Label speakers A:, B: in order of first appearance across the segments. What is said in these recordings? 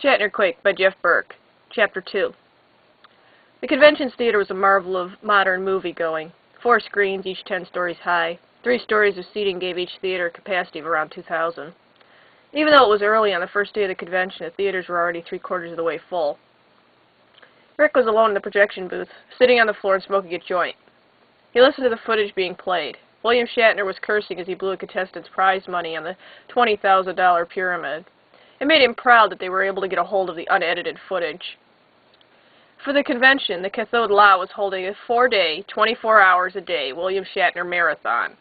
A: Shatner Quake by Jeff Burke. Chapter 2. The Conventions Theater was a marvel of modern movie-going. 4 screens, each 10 stories high. 3 stories of seating gave each theater a capacity of around 2,000. Even though it was early on the first day of the convention, the theaters were already 3/4 of the way full. Rick was alone in the projection booth, sitting on the floor and smoking a joint. He listened to the footage being played. William Shatner was cursing as he blew a contestant's prize money on the $20,000 pyramid. It made him proud that they were able to get a hold of the unedited footage. For the convention, the Cathode Law was holding a 4-day, 24 hours a day William Shatner marathon.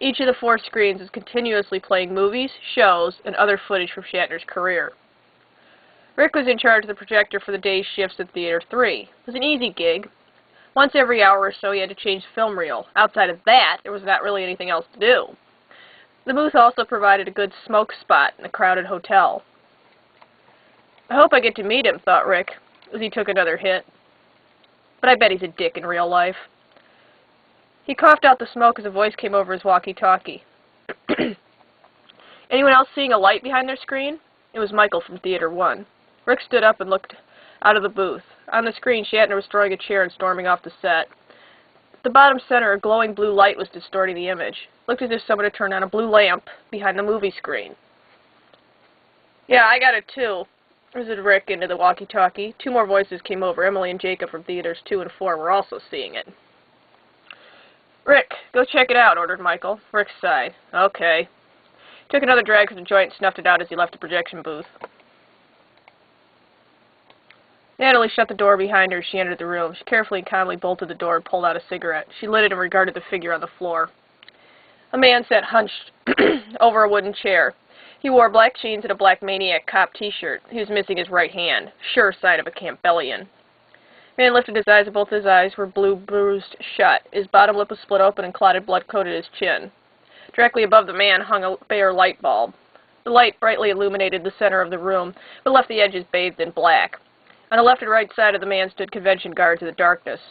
A: Each of the 4 screens is continuously playing movies, shows, and other footage from Shatner's career. Rick was in charge of the projector for the day's shifts at Theater 3. It was an easy gig. Once every hour or so, he had to change the film reel. Outside of that, there was not really anything else to do. The booth also provided a good smoke spot in a crowded hotel. I hope I get to meet him, thought Rick, as he took another hit. But I bet he's a dick in real life. He coughed out the smoke as a voice came over his walkie-talkie. Anyone else seeing a light behind their screen? It was Michael from Theater 1. Rick stood up and looked out of the booth. On the screen, Shatner was throwing a chair and storming off the set. At the bottom center, a glowing blue light was distorting the image. It looked as if someone had turned on a blue lamp behind the movie screen. Yeah, I got it too, said Rick into the walkie-talkie. 2 more voices came over. Emily and Jacob from Theaters 2 and 4 were also seeing it. Rick, go check it out, ordered Michael. Rick sighed. Okay. He took another drag from the joint and snuffed it out as he left the projection booth. Natalie shut the door behind her as she entered the room. She carefully and calmly bolted the door and pulled out a cigarette. She lit it and regarded the figure on the floor. A man sat hunched over a wooden chair. He wore black jeans and a black Maniac Cop t-shirt. He was missing his right hand, sure sign of a Campbellian. The man lifted his eyes, and both his eyes were blue bruised shut. His bottom lip was split open and clotted blood coated his chin. Directly above the man hung a bare light bulb. The light brightly illuminated the center of the room, but left the edges bathed in black. On the left and right side of the man stood convention guards in the darkness.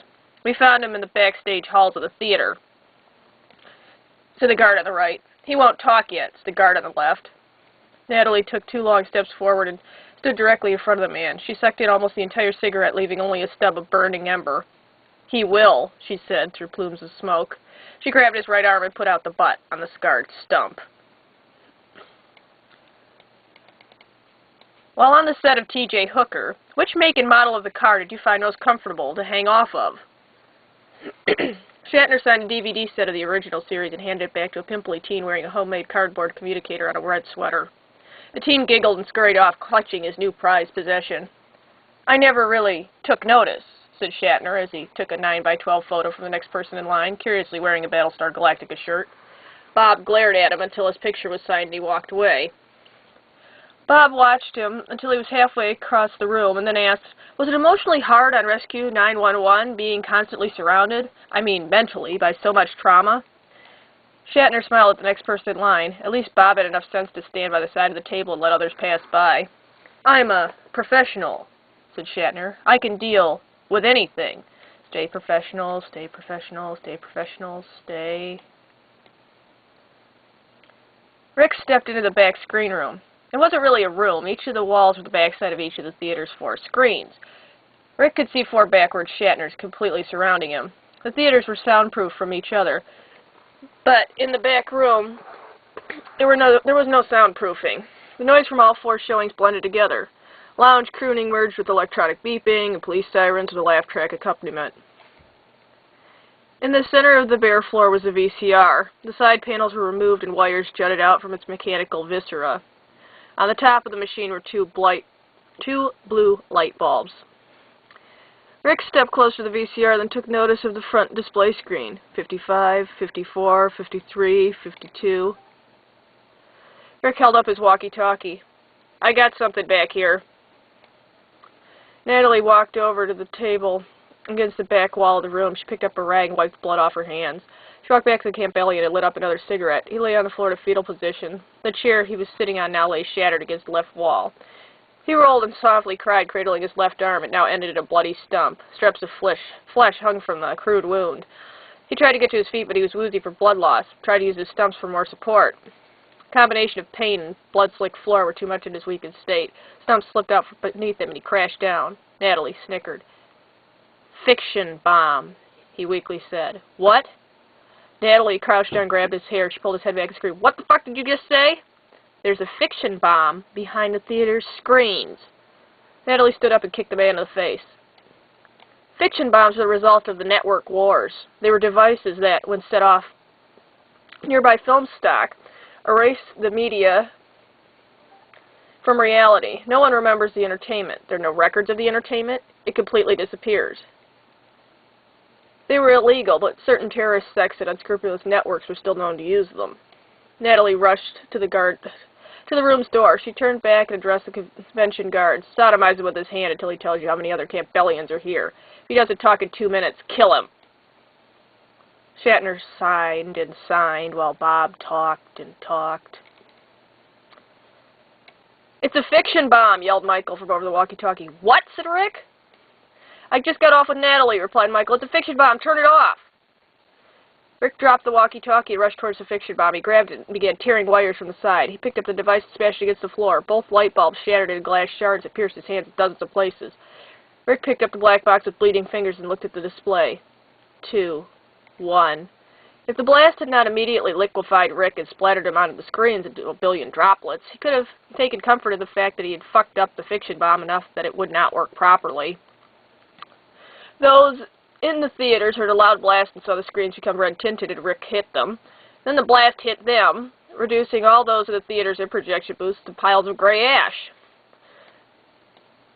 A: We found him in the backstage halls of the theater, said the guard on the right. He won't talk yet, said the guard on the left. Natalie took 2 long steps forward and stood directly in front of the man. She sucked in almost the entire cigarette, leaving only a stub of burning ember. He will, she said through plumes of smoke. She grabbed his right arm and put out the butt on the scarred stump. While on the set of T.J. Hooker, which make and model of the car did you find most comfortable to hang off of? Shatner signed a DVD set of the original series and handed it back to a pimply teen wearing a homemade cardboard communicator on a red sweater. The teen giggled and scurried off, clutching his new prized possession. I never really took notice, said Shatner as he took a 9x12 photo from the next person in line, curiously wearing a Battlestar Galactica shirt. Bob glared at him until his picture was signed and he walked away. Bob watched him until he was halfway across the room and then asked, was it emotionally hard on Rescue 911 being constantly surrounded, mentally, by so much trauma? Shatner smiled at the next person in line. At least Bob had enough sense to stand by the side of the table and let others pass by. I'm a professional, said Shatner. I can deal with anything. Stay professional, stay professional, stay professional, stay... Rick stepped into the back screen room. It wasn't really a room. Each of the walls were the backside of each of the theater's 4 screens. Rick could see 4 backward Shatners completely surrounding him. The theaters were soundproof from each other. But in the back room, there was no soundproofing. The noise from all 4 showings blended together. Lounge crooning merged with electronic beeping, and police sirens, and a laugh track accompaniment. In the center of the bare floor was a VCR. The side panels were removed and wires jutted out from its mechanical viscera. On the top of the machine were 2 blue light bulbs. Rick stepped closer to the VCR, then took notice of the front display screen. 55, 54, 53, 52. Rick held up his walkie-talkie. I got something back here. Natalie walked over to the table against the back wall of the room. She picked up a rag and wiped blood off her hands. She walked back to the Campbellian and lit up another cigarette. He lay on the floor in a fetal position. The chair he was sitting on now lay shattered against the left wall. He rolled and softly cried, cradling his left arm. It now ended in a bloody stump. Strips of flesh hung from the crude wound. He tried to get to his feet, but he was woozy for blood loss. Tried to use his stumps for more support. Combination of pain and blood-slicked floor were too much in his weakened state. Stump slipped out from beneath him and he crashed down. Natalie snickered. "Fiction bomb," he weakly said. "What?" Natalie crouched down and grabbed his hair. She pulled his head back and screamed, "What the fuck did you just say?" "There's a fiction bomb behind the theater's screens." Natalie stood up and kicked the man in the face. Fiction bombs were the result of the network wars. They were devices that, when set off nearby film stock, erase the media from reality. No one remembers the entertainment. There are no records of the entertainment. It completely disappears. They were illegal, but certain terrorist sects and unscrupulous networks were still known to use them. Natalie rushed to the room's door. She turned back and addressed the convention guard. "Sodomize him with his hand until he tells you how many other Campbellians are here. If he doesn't talk in 2 minutes, kill him." Shatner signed and signed while Bob talked and talked. "It's a fiction bomb," yelled Michael from over the walkie-talkie. "What?" said Rick. "I just got off with Natalie," replied Michael. "It's a fiction bomb. Turn it off." Rick dropped the walkie-talkie and rushed towards the fiction bomb. He grabbed it and began tearing wires from the side. He picked up the device and smashed it against the floor. Both light bulbs shattered into glass shards that pierced his hands in dozens of places. Rick picked up the black box with bleeding fingers and looked at the display. 2, 1. If the blast had not immediately liquefied Rick and splattered him onto the screens into a billion droplets, he could have taken comfort in the fact that he had fucked up the fiction bomb enough that it would not work properly. Those in the theaters heard a loud blast and saw the screens become red-tinted as Rick hit them. Then the blast hit them, reducing all those in the theaters and projection booths to piles of gray ash.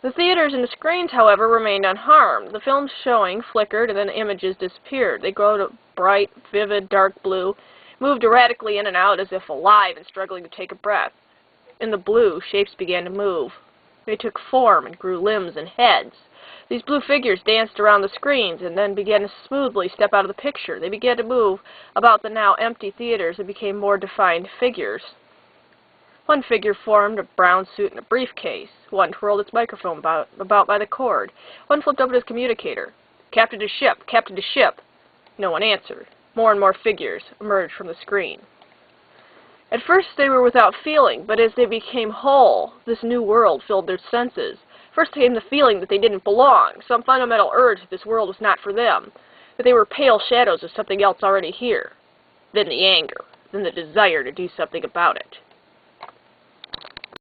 A: The theaters and the screens, however, remained unharmed. The films showing flickered and then the images disappeared. They glowed a bright, vivid, dark blue, moved erratically in and out as if alive and struggling to take a breath. In the blue, shapes began to move. They took form and grew limbs and heads. These blue figures danced around the screens and then began to smoothly step out of the picture. They began to move about the now empty theaters and became more defined figures. One figure formed a brown suit and a briefcase. One twirled its microphone about by the cord. One flipped open his communicator. "Captain to ship! Captain to ship!" No one answered. More and more figures emerged from the screen. At first they were without feeling, but as they became whole, this new world filled their senses. First came the feeling that they didn't belong, some fundamental urge that this world was not for them, that they were pale shadows of something else already here. Then the anger, then the desire to do something about it.